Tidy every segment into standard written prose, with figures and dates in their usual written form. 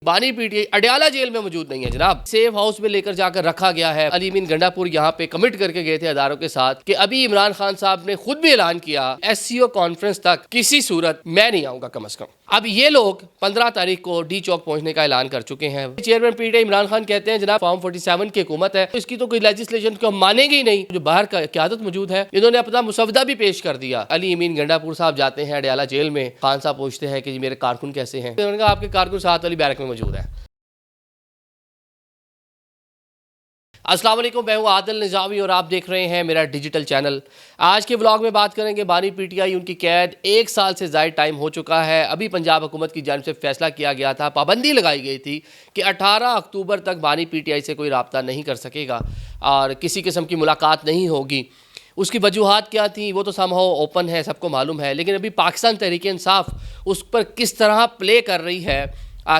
बानी PTI Adiala jail में मौजूद नहीं है जनाब। सेफ हाउस में लेकर जाकर रखा गया है। अली अमीन गंडापुर यहाँ पे कमिट करके गए थे अदारों के साथ कि अभी इमरान खान साहब ने खुद भी ऐलान किया एससीओ कॉन्फ्रेंस तक किसी सूरत मैं नहीं आऊंगा कम से कम। अब ये लोग 15 तारीख को डी चौक पहुंचने का ऐलान कर चुके हैं। चेयरमैन पीटीआई इमरान खान कहते हैं जनाब फॉर्म 47 की हुकूमत है तो इसकी तो कोई लेजिस्लेशन को मानेंगे ही नहीं। जो बाहर का क्यादत मौजूद है इन्होंने अपना मुसवदा भी पेश कर दिया। अली अमीन गंडापुर साहब जाते हैं अडयाला जेल में। खान साहब पूछते हैं कि मेरे कारकुन कैसे हैं। उन्होंने कहा आपके कारकुन साथ वाली बैरक में मौजूद है। अस्सलाम वालेकुम, मैं हूं आदिल निज़ामी और आप देख रहे हैं मेरा डिजिटल चैनल। आज के व्लॉग में बात करेंगे बानी पीटीआई उनकी कैद 1 साल से ज़ायद टाइम हो चुका है। अभी पंजाब हुकूमत की जानिब से फैसला किया गया था, पाबंदी लगाई गई थी कि 18 अक्टूबर तक बानी पीटीआई से कोई रब्ता नहीं कर सकेगा और किसी किस्म की मुलाकात नहीं होगी। उसकी वजूहात क्या थी वो तो समहाउ ओपन है, सबको मालूम है। लेकिन अभी पाकिस्तान तहरीक इंसाफ उस पर किस तरह प्ले कर रही है,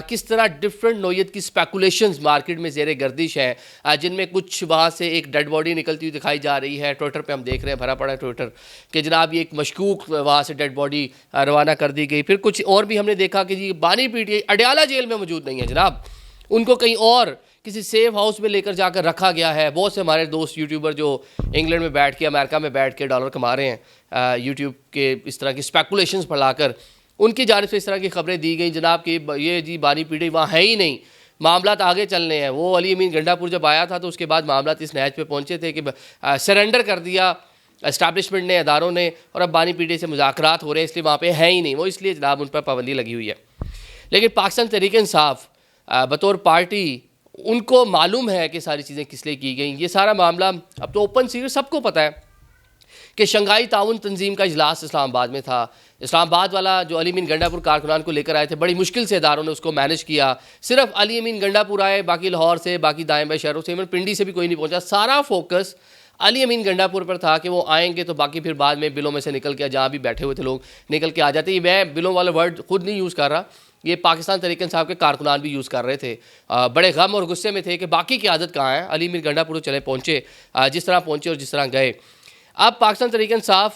किस तरह डिफरेंट नोयत की स्पेकुलेशंस मार्केट में ज़ेरे गर्दिश हैं, जिनमें कुछ वहाँ से एक डेड बॉडी निकलती हुई दिखाई जा रही है। ट्विटर पे हम देख रहे हैं, भरा पड़ा है ट्विटर कि जनाब ये एक मशकूक वहाँ से डेड बॉडी रवाना कर दी गई। फिर कुछ और भी हमने देखा कि जी बानी पीटीआई अडयाला जेल में मौजूद नहीं है जनाब, उनको कहीं और किसी सेफ हाउस में लेकर जाकर रखा गया है। बहुत से हमारे दोस्त यूट्यूबर जो इंग्लैंड में बैठ के अमेरिका में बैठ के डॉलर कमा रहे हैं यूट्यूब के इस तरह की स्पेकुलेशंस फैलाकर, उनकी जानिब से इस तरह की खबरें दी गई जनाब कि ये जी बानी पीटीआई वहाँ है ही नहीं, मामला आगे चलने हैं। वो अली अमीन गंडापुर जब आया था तो उसके बाद मामला इस नहज पे पहुँचे थे कि सरेंडर कर दिया एस्टैब्लिशमेंट ने, अदारों ने, और अब बानी पीटीआई से मुज़ाकरात हो रहे हैं, इसलिए वहाँ पे है ही नहीं वो, इसलिए जनाब उन पर पाबंदी लगी हुई है। लेकिन पाकिस्तान तहरीक इंसाफ बतौर पार्टी उनको मालूम है कि सारी चीज़ें किस लिए की गई। ये सारा मामला अब तो ओपन सीक्रेट, सबको पता है कि शंघाई ताउन तंजीम का इजलास इस्लामाबाद में था। इस्लामाबाद वाला जो अली अमीन गंडापुर कारकुनान को लेकर आए थे, बड़ी मुश्किल से इदारों ने उसको मैनेज किया। सिर्फ अली अमीन गंडापुर आए, बाकी लाहौर से, बाकी दाएं बाएं शहरों से, पिंडी से भी कोई नहीं पहुंचा। सारा फोकस अली अमीन गंडापुर पर था कि वो आएंगे तो बाकी फिर बाद में बिलों में से निकल के, जहाँ भी बैठे हुए थे लोग निकल के आ जाते। मैं बिलों वाला वर्ड खुद नहीं यूज़ कर रहा, ये पाकिस्तान तहरीक इंसाफ के कारकुनान भी यूज़ कर रहे थे। बड़े गम और गुस्से में थे कि बाकी की आदत कहाँ है। अली अमीन गंडापुर चले पहुँचे जिस तरह पहुँचे और जिस तरह गए। अब पाकिस्तान तहरीक इंसाफ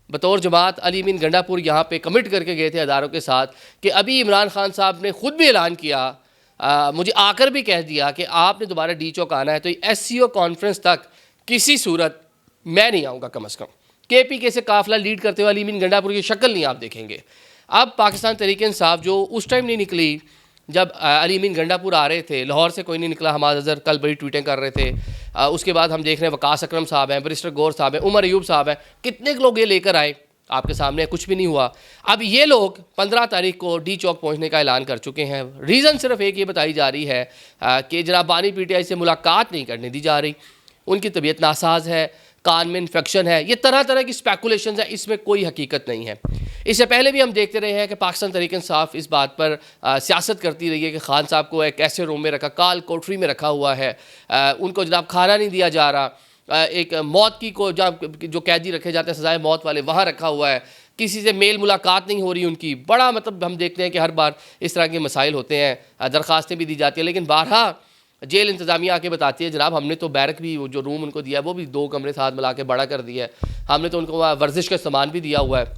बतौर जमात अली अमीन गंडापुर यहाँ पे कमिट करके गए थे अदारों के साथ कि अभी इमरान खान साहब ने खुद भी ऐलान किया, मुझे आकर भी कह दिया कि आपने दोबारा डी चौक आना है तो एससीओ कॉन्फ्रेंस तक किसी सूरत मैं नहीं आऊँगा कम से कम। केपीके से काफिला लीड करते हुए अली अमीन गंडापुर की शक्ल नहीं आप देखेंगे। अब पाकिस्तान तहरीक इंसाफ जो उस टाइम नहीं निकली जब अली अमीन गंडापुर आ रहे थे, लाहौर से कोई नहीं निकला। हमाद अजहर कल बड़ी ट्वीटें कर रहे थे। उसके बाद हम देख रहे हैं वकास अकरम साहब हैं, बैरिस्टर गौर साहब हैं, उमर अयूब साहब हैं, कितने लोग ये लेकर आए आपके सामने, कुछ भी नहीं हुआ। अब ये लोग 15 तारीख को डी चौक पहुंचने का ऐलान कर चुके हैं। रीज़न सिर्फ एक ये बताई जा रही है कि जनाब बानी पीटीआई से मुलाकात नहीं करने दी जा रही, उनकी तबीयत नासाज है, कान में इन्फेक्शन है। ये तरह तरह की स्पेकुलेशंस है, इसमें कोई हकीकत नहीं है। इससे पहले भी हम देखते रहे हैं कि पाकिस्तान तहरीक इंसाफ इस बात पर सियासत करती रही है कि खान साहब को एक ऐसे रूम में रखा, काल कोठरी में रखा हुआ है, उनको जनाब खाना नहीं दिया जा रहा, एक मौत की को जब जो कैदी रखे जाते हैं सजाए मौत वाले वहाँ रखा हुआ है, किसी से मेल मुलाकात नहीं हो रही उनकी। बड़ा मतलब हम देखते हैं कि हर बार इस तरह के मसाइल होते हैं, दरख्वास्तें भी दी जाती हैं। लेकिन बारहा जेल इंतज़ामिया आके बताती है जनाब हमने तो बैरक भी, जो रूम उनको दिया है वो भी 2 कमरे साथ मिला के बड़ा कर दिया है, हमने तो उनको वहाँ वर्जिश का सामान भी दिया हुआ है,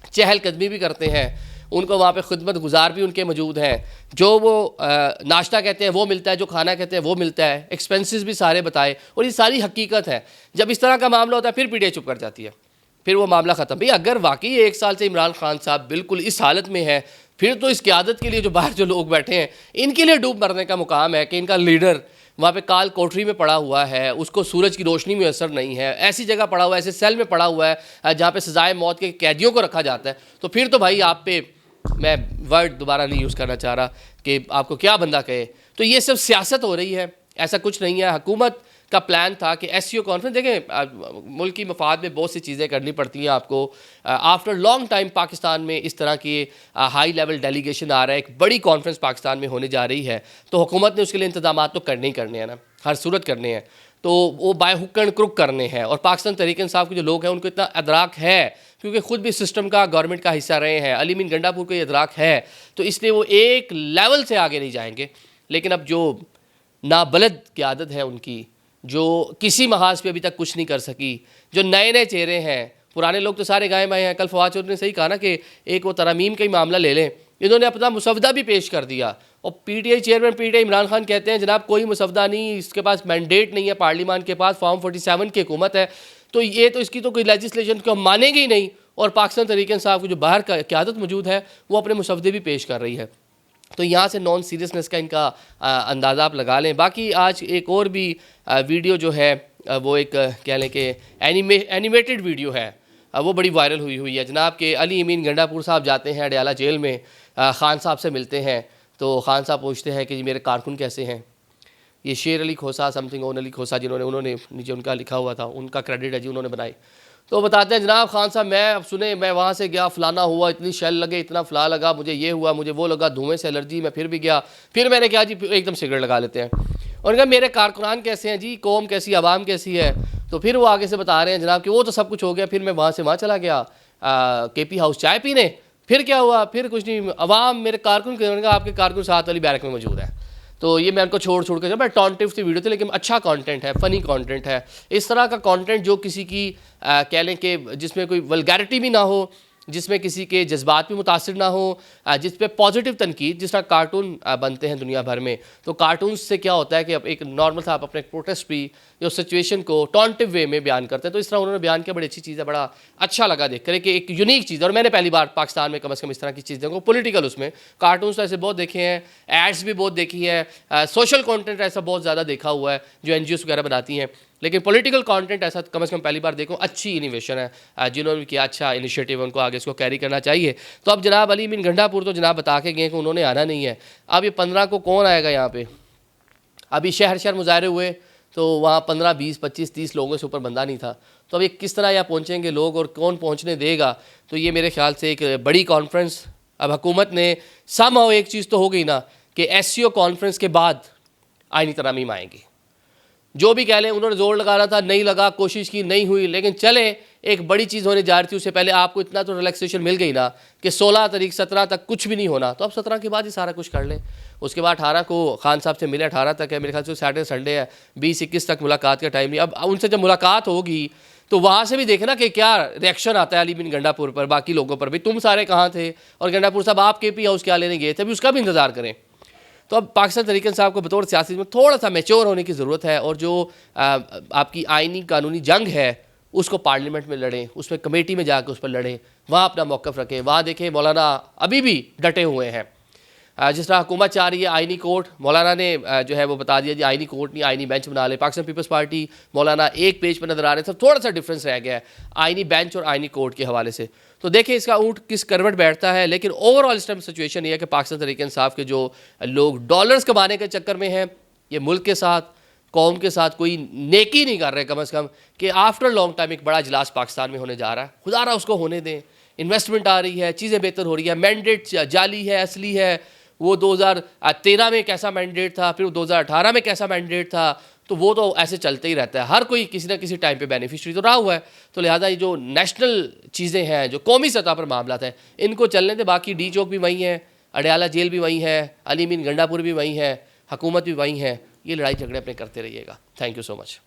चहलकदमी भी करते हैं, उनको वहाँ पे खिदमत गुजार भी उनके मौजूद हैं, जो वो नाश्ता कहते हैं वो मिलता है, जो खाना कहते हैं वो मिलता है, एक्सपेंसेस भी सारे बताए, और ये सारी हकीकत है। जब इस तरह का मामला होता है फिर पीटीआई चुप कर जाती है, फिर वो मामला ख़त्म। भाई अगर वाकई 1 साल से इमरान खान साहब बिल्कुल इस हालत में है, फिर तो इस क़यादत के लिए जो बाहर जो लोग बैठे हैं इनके लिए डूब मरने का मुकाम है कि इनका लीडर वहाँ पे काल कोठरी में पड़ा हुआ है, उसको सूरज की रोशनी में असर नहीं है, ऐसी जगह पड़ा हुआ है, ऐसे सेल में पड़ा हुआ है जहाँ पे सजाए मौत के कैदियों को रखा जाता है। तो फिर तो भाई आप पे मैं वर्ड दोबारा नहीं यूज़ करना चाह रहा कि आपको क्या बंदा कहे। तो ये सब सियासत हो रही है, ऐसा कुछ नहीं है। हुकूमत का प्लान था कि एससीओ कॉन्फ्रेंस, देखें मुल्क की मफाद में बहुत सी चीज़ें करनी पड़ती हैं आपको। आफ्टर लॉन्ग टाइम पाकिस्तान में इस तरह की हाई लेवल डेलीगेशन आ रहा है, एक बड़ी कॉन्फ्रेंस पाकिस्तान में होने जा रही है, तो हुकूमत ने उसके लिए इंतजाम तो करने ही करने हैं ना, हर सूरत करने हैं, तो वो बाय हुक एंड क्रुक करने हैं। और पाकिस्तान तहरीक इंसाफ के जो लोग हैं उनको इतना अदराक है, क्योंकि खुद भी सिस्टम का, गवर्नमेंट का हिस्सा रहे हैं, अली अमीन गंडापुर को ये अदराक है, तो इसलिए वो एक लेवल से आगे नहीं जाएंगे। लेकिन अब जो नाबलद क़यादत है उनकी, जो किसी महाज पे अभी तक कुछ नहीं कर सकी, जो नए नए चेहरे हैं, पुराने लोग तो सारे गायब आए हैं। कल फवाद चौधरी ने सही कहा ना कि एक वो तरमीम का ही मामला ले लें, इन्होंने अपना मुसवदा भी पेश कर दिया और PTI chairman PTI Imran Khan कहते हैं जनाब कोई मुसवदा नहीं, इसके पास मैंडेट नहीं है पार्लियामान के पास, फॉर्म 47 की हुकूमत है, तो ये तो इसकी तो कोई लेजिस्लेशन को हम मानेंगे ही नहीं। और पाकिस्तान तहरीक-ए-इंसाफ की जो बाहर का क़यादत मौजूद है वो अपने मुसवदे भी पेश कर रही है। तो यहाँ से नॉन सीरियसनेस का इनका अंदाज़ा आप लगा लें। बाकी आज एक और भी वीडियो जो है वो एक कह लें कि एनिमेटेड वीडियो है, वो बड़ी वायरल हुई है जनाब के अली अमीन गंडापुर साहब जाते हैं अडयाला जेल में, ख़ान साहब से मिलते हैं, तो ख़ान साहब पूछते हैं कि जी मेरे कारकुन कैसे हैं। ये शेर अली खोसा समथिंग ओन अली खोसा उन्होंने नीचे उनका लिखा हुआ था, उनका क्रेडिट है जी, उन्होंने बनाई। तो बताते हैं जनाब ख़ान साहब मैं अब सुने मैं वहाँ से गया, फ़लाना हुआ, इतनी शेल लगे, इतना फ़ला लगा, मुझे ये हुआ, मुझे वो लगा, धुएँ से एलर्जी, मैं फिर भी गया, फिर मैंने कहा जी एकदम सिगरेट लगा लेते हैं। और कहा मेरे कारकुनान कैसे हैं जी, कौम कैसी, आवाम कैसी है। तो फिर वो आगे से बता रहे हैं जनाब कि वो तो सब कुछ हो गया, फिर मैं वहाँ से वहाँ चला गया KP हाउस चाय पीने, फिर क्या हुआ, फिर कुछ नहीं, अवाम मेरे कारकुन के, आपके कारकुन साथ वाली बैरक में मौजूद है। तो ये मैं उनको छोड़ के जब टॉन्टिव सी वीडियो थी, लेकिन अच्छा कंटेंट है, फ़नी कंटेंट है। इस तरह का कंटेंट जो किसी की कह लें कि जिसमें कोई वल्गैरिटी भी ना हो, जिसमें किसी के जज्बात भी मुतासिर ना हो, जिस पे पॉजिटिव तनकीद, जिस तरह कार्टून बनते हैं दुनिया भर में, तो कार्टून से क्या होता है कि अब एक नॉर्मल सा आप अपने प्रोटेस्ट भी जो सिचुएशन को टॉन्टिव वे में बयान करते हैं, तो इस तरह उन्होंने बयान किया, बड़ी अच्छी चीज़ है, बड़ा अच्छा लगा देख कर कि एक यूनिक चीज़। और मैंने पहली बार पाकिस्तान में कम से कम इस तरह की चीज़ देखो, पॉलिटिकल उसमें कार्टून्स तो ऐसे बहुत देखे हैं, एड्स भी बहुत देखी है, सोशल कॉन्टेंट ऐसा बहुत ज़्यादा देखा हुआ है जो NGOs वगैरह बनाती हैं, लेकिन पॉलिटिकल कंटेंट ऐसा कम से कम पहली बार देखो, अच्छी इनोवेशन है, जिन्होंने भी किया अच्छा इनिशिएटिव, उनको आगे इसको कैरी करना चाहिए। तो अब जनाब अली अमीन गंडापुर तो जनाब बता के गए कि उन्होंने आना नहीं है। अब ये 15 को कौन आएगा यहाँ पे, अभी शहर मुजाहरे हुए तो वहाँ 15, 20, 25, 30 लोगों से ऊपर बंदा नहीं था, तो अब ये किस तरह यहाँ पहुँचेंगे लोग और कौन पहुँचने देगा। तो ये मेरे ख्याल से एक बड़ी कॉन्फ्रेंस अब हुकूमत ने समहाउ एक चीज़ तो हो गई ना कि SCO कॉन्फ्रेंस के बाद आईनी तरमीम आएंगी। जो भी कह लें, उन्होंने जोर लगाना था, नहीं लगा, कोशिश की, नहीं हुई, लेकिन चले एक बड़ी चीज़ होने जा रही थी, उससे पहले आपको इतना तो रिलैक्सेशन मिल गई ना कि 16 तारीख 17 तक कुछ भी नहीं होना, तो अब 17 के बाद ही सारा कुछ कर लें। उसके बाद 18 को खान साहब से मिले, 18 तक है मेरे ख्याल से, सैटरडे संडे है, 20-21 तक मुलाकात का टाइम नहीं। अब उनसे जब मुलाकात होगी तो वहाँ से भी देखना कि क्या रिएक्शन आता है अली बिन गंडापुर पर, बाकी लोगों पर भी, तुम सारे कहाँ थे और गंडापुर साहब आप KP हाउस क्या लेने गए थे, अभी उसका भी इंतज़ार करें। तो अब पाकिस्तान तहरीक-ए-इंसाफ को बतौर सियासी में थोड़ा सा मैच्योर होने की ज़रूरत है, और जो आपकी आइनी कानूनी जंग है उसको पार्लियामेंट में लड़ें, उसमें कमेटी में जाकर उस पर लड़ें, वहाँ अपना मौक़िफ़ रखें। वहाँ देखें मौलाना अभी भी डटे हुए हैं, जिस तरह हुकूमत चाह रही है आइनी कोर्ट, मौलाना ने जो है वो बता दिया जी आइनी कोर्ट नहीं, आइनी बेंच बना ले। पाकिस्तान पीपल्स पार्टी मौलाना एक पेज पर नज़र आ रहे थे, थोड़ा सा डिफरेंस रह गया है आइनी बेंच और आइनी कोर्ट के हवाले से। तो देखें इसका ऊँट किस करवट बैठता है, लेकिन ओवरऑल इस टाइम सिचुएशन ये है कि पाकिस्तान तहरीक-ए-इंसाफ के जो लोग डॉलर्स कमाने के चक्कर में हैं, ये मुल्क के साथ, कौम के साथ कोई नेकी नहीं कर रहे कम से कम, कि आफ्टर लॉन्ग टाइम एक बड़ा इजलास पाकिस्तान में होने जा रहा है, खुदारा उसको होने दें। इन्वेस्टमेंट आ रही है, चीज़ें बेहतर हो रही है, मैंडेट जाली है, असली है। वो 2013 में कैसा मैंडेट था, फिर 2018 में कैसा मैंडेट था, तो वो तो ऐसे चलते ही रहता है, हर कोई किसी ना किसी टाइम पे बेनिफिशरी तो रहा हुआ है। तो लिहाजा ये जो नेशनल चीज़ें हैं, जो कौमी सतह पर मामला है, इनको चलने दे। बाकी D चौक भी वहीं है, अडयाला जेल भी वहीं है, अली अमीन गंडापुर भी वहीं है, हुकूमत भी वहीं है। ये लड़ाई झगड़े अपने करते रहिएगा। Thank you so much.